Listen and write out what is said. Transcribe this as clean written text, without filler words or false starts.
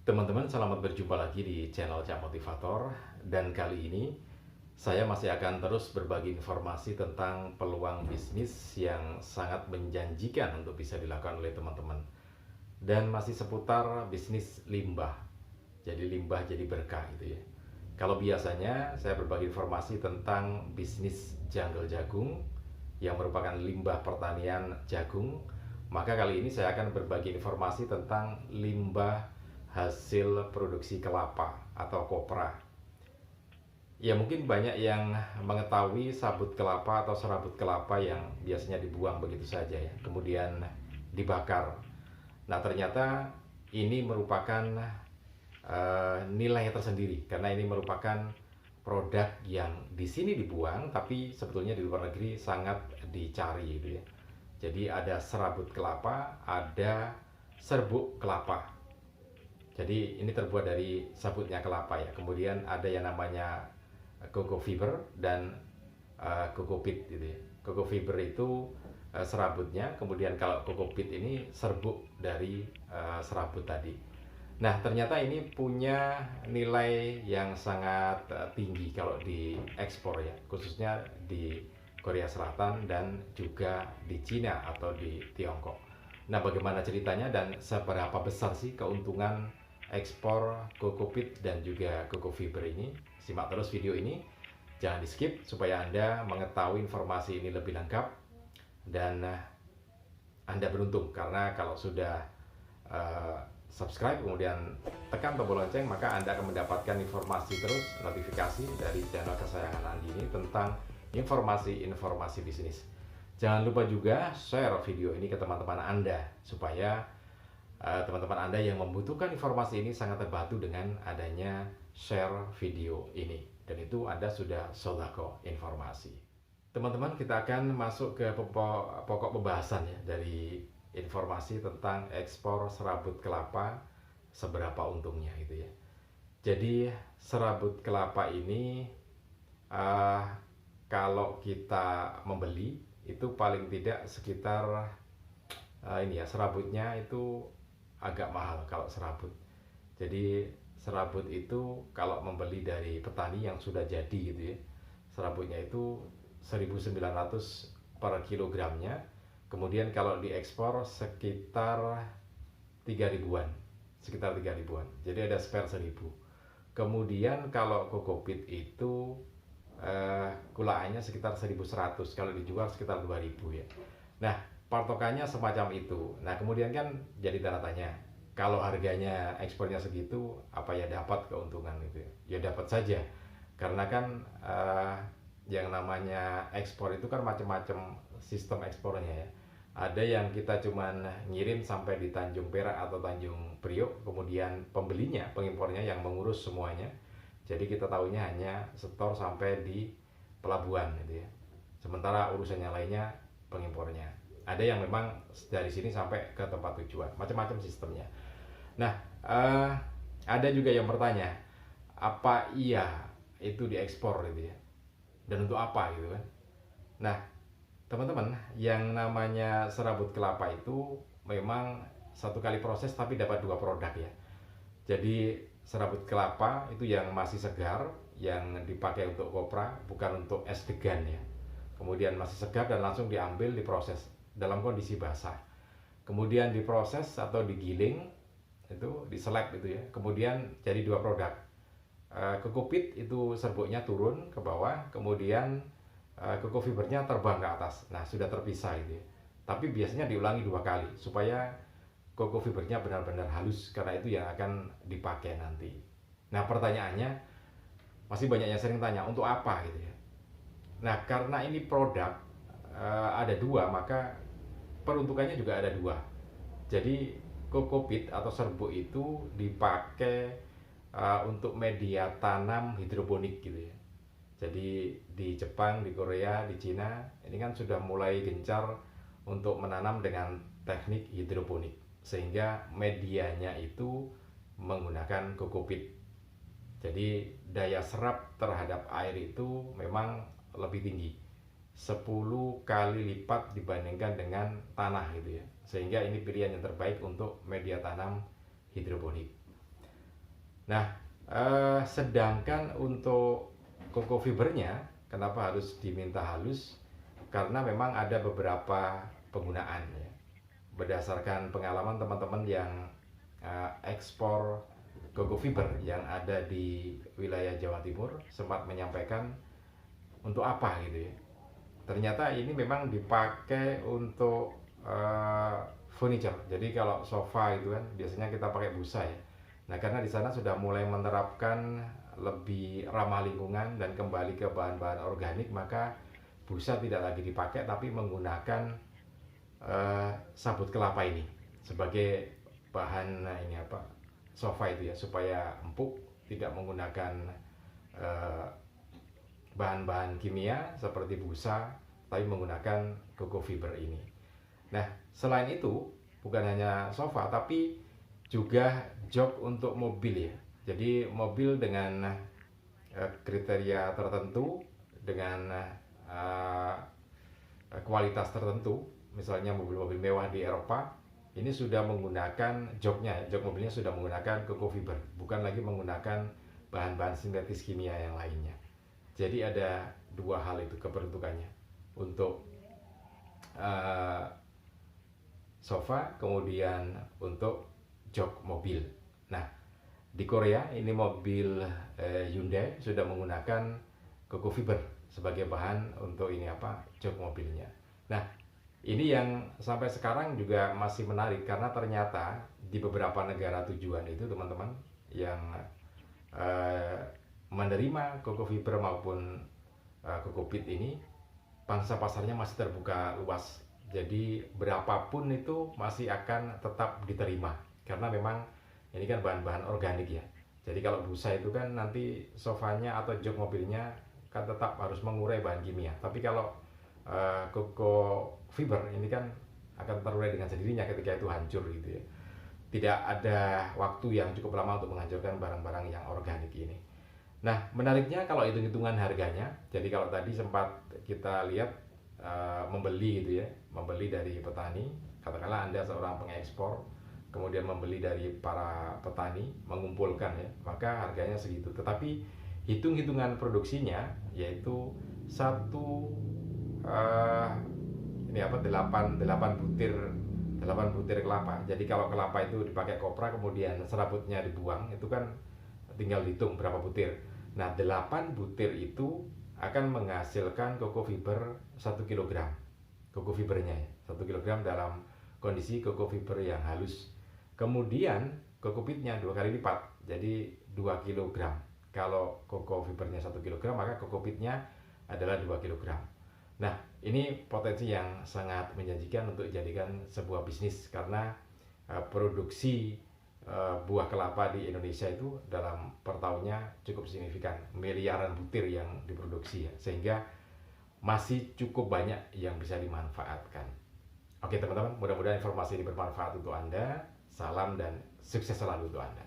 Teman-teman, selamat berjumpa lagi di channel Cak Motivator. Dan kali ini saya masih akan terus berbagi informasi tentang peluang bisnis yang sangat menjanjikan untuk bisa dilakukan oleh teman-teman. Dan masih seputar bisnis limbah. Jadi limbah jadi berkah gitu ya. Kalau biasanya saya berbagi informasi tentang bisnis jungle jagung yang merupakan limbah pertanian jagung, maka kali ini saya akan berbagi informasi tentang limbah hasil produksi kelapa atau kopra. Ya mungkin banyak yang mengetahui sabut kelapa atau serabut kelapa yang biasanya dibuang begitu saja ya, kemudian dibakar. Nah ternyata ini merupakan nilai tersendiri karena ini merupakan produk yang di sini dibuang tapi sebetulnya di luar negeri sangat dicari gitu ya. Jadi ada serabut kelapa, ada serbuk kelapa. Jadi ini terbuat dari sabutnya kelapa ya. Kemudian ada yang namanya cocoa fiber dan cocoa peat gitu ya. Cocoa fiber itu serabutnya, kemudian kalau cocoa peat ini serbuk dari serabut tadi. Nah, ternyata ini punya nilai yang sangat tinggi kalau diekspor ya, khususnya di Korea Selatan dan juga di Cina atau di Tiongkok. Nah, bagaimana ceritanya dan seberapa besar sih keuntungan ekspor cocoa peat dan juga cocoa fiber ini? Simak terus video ini, jangan di skip supaya Anda mengetahui informasi ini lebih lengkap dan Anda beruntung karena kalau sudah subscribe kemudian tekan tombol lonceng, maka Anda akan mendapatkan informasi terus, notifikasi dari channel kesayangan Anda ini tentang informasi-informasi bisnis. Jangan lupa juga share video ini ke teman-teman Anda supaya teman-teman Anda yang membutuhkan informasi ini sangat terbantu dengan adanya share video ini. Dan itu Anda sudah sodako informasi. Teman-teman, kita akan masuk ke pokok pembahasan ya dari informasi tentang ekspor serabut kelapa, seberapa untungnya gitu ya. Jadi serabut kelapa ini kalau kita membeli itu paling tidak sekitar ini ya, serabutnya itu agak mahal kalau serabut. Jadi serabut itu kalau membeli dari petani yang sudah jadi gitu ya, serabutnya itu 1.900 per kilogramnya. Kemudian kalau diekspor sekitar 3.000-an, sekitar 3.000-an. Jadi ada spare 1.000. Kemudian kalau cocoa peat itu kulaannya sekitar 1.100, kalau dijual sekitar 2.000 ya. Nah, patokannya semacam itu. Nah, kemudian kan jadi tanda tanya, kalau harganya ekspornya segitu, apa ya dapat keuntungan gitu ya? Ya dapat saja, karena kan yang namanya ekspor itu kan macam-macam sistem ekspornya ya. Ada yang kita cuman ngirim sampai di Tanjung Perak atau Tanjung Priok, kemudian pembelinya, pengimpornya yang mengurus semuanya. Jadi kita tahunya hanya setor sampai di pelabuhan gitu ya. Sementara urusannya lainnya pengimpornya. Ada yang memang dari sini sampai ke tempat tujuan, macam-macam sistemnya. Nah, ada juga yang bertanya, apa iya itu diekspor gitu ya? Dan untuk apa gitu kan? Nah, teman-teman, yang namanya serabut kelapa itu memang satu kali proses tapi dapat dua produk ya. Jadi serabut kelapa itu yang masih segar, yang dipakai untuk kopra, bukan untuk es degan ya. Kemudian masih segar dan langsung diambil, diproses dalam kondisi basah. Kemudian diproses atau digiling, itu diselek gitu ya. Kemudian jadi dua produk. Cocoa peat itu serbuknya turun ke bawah, kemudian cocoa fibernya terbang ke atas. Nah, sudah terpisah gitu ya. Tapi biasanya diulangi 2 kali supaya cocoa fibernya benar-benar halus, karena itu yang akan dipakai nanti. Nah, pertanyaannya masih banyak yang sering tanya, untuk apa gitu ya. Nah, karena ini produk ada dua, maka peruntukannya juga ada dua. Jadi cocoa peat atau serbuk itu dipakai untuk media tanam hidroponik gitu ya. Jadi di Jepang, di Korea, di Cina ini kan sudah mulai gencar untuk menanam dengan teknik hidroponik, sehingga medianya itu menggunakan cocoa peat. Jadi daya serap terhadap air itu memang lebih tinggi, 10 kali lipat dibandingkan dengan tanah gitu ya. Sehingga ini pilihan yang terbaik untuk media tanam hidroponik. Nah, sedangkan untuk cocoa fibernya, kenapa harus diminta halus? Karena memang ada beberapa penggunaan ya. Berdasarkan pengalaman teman-teman yang ekspor cocoa fiber yang ada di wilayah Jawa Timur sempat menyampaikan untuk apa gitu ya. Ternyata ini memang dipakai untuk furniture. Jadi kalau sofa itu kan biasanya kita pakai busa ya. Nah, karena di sana sudah mulai menerapkan lebih ramah lingkungan dan kembali ke bahan-bahan organik, maka busa tidak lagi dipakai tapi menggunakan sabut kelapa ini sebagai bahan ini apa sofa itu ya, supaya empuk, tidak menggunakan bahan-bahan kimia seperti busa tapi menggunakan cocoa fiber ini. Nah, selain itu bukan hanya sofa tapi juga jok untuk mobil ya. Jadi mobil dengan kriteria tertentu, dengan kualitas tertentu, misalnya mobil-mobil mewah di Eropa, ini sudah menggunakan joknya, jok mobilnya sudah menggunakan cocoa fiber, bukan lagi menggunakan bahan-bahan sintetis kimia yang lainnya. Jadi ada dua hal itu keperuntukannya, untuk sofa, kemudian untuk jok mobil. Nah, di Korea ini mobil Hyundai sudah menggunakan cocoa fiber sebagai bahan untuk ini apa jok mobilnya. Nah, ini yang sampai sekarang juga masih menarik karena ternyata di beberapa negara tujuan itu teman-teman yang menerima cocoa fiber maupun cocoa ini, pangsa pasarnya masih terbuka luas. Jadi berapapun itu masih akan tetap diterima karena memang ini kan bahan-bahan organik ya. Jadi kalau busa itu kan nanti sofanya atau jok mobilnya kan tetap harus mengurai bahan kimia. Tapi kalau cocoa fiber ini kan akan terurai dengan sendirinya ketika itu hancur gitu ya. Tidak ada waktu yang cukup lama untuk menghancurkan barang-barang yang organik ini. Nah, menariknya kalau hitung-hitungan harganya, jadi kalau tadi sempat kita lihat membeli gitu ya, membeli dari petani, katakanlah Anda seorang pengekspor, kemudian membeli dari para petani, mengumpulkan ya, maka harganya segitu. Tetapi hitung-hitungan produksinya yaitu satu ini apa 8 butir kelapa. Jadi kalau kelapa itu dipakai kopra kemudian serabutnya dibuang, itu kan tinggal hitung berapa butir. Nah, 8 butir itu akan menghasilkan cocoa fiber 1 kg. Cocoa fibernya ya, 1 kg dalam kondisi cocoa fiber yang halus. Kemudian cocoa peatnya 2 kali lipat, jadi 2 kg. Kalau cocoa fibernya 1 kg, maka cocoa peatnya adalah 2 kg. Nah, ini potensi yang sangat menjanjikan untuk dijadikan sebuah bisnis karena produksi buah kelapa di Indonesia itu dalam per tahunnya cukup signifikan, miliaran butir yang diproduksi ya, sehingga masih cukup banyak yang bisa dimanfaatkan. Oke teman-teman, mudah-mudahan informasi ini bermanfaat untuk Anda. Salam dan sukses selalu untuk Anda.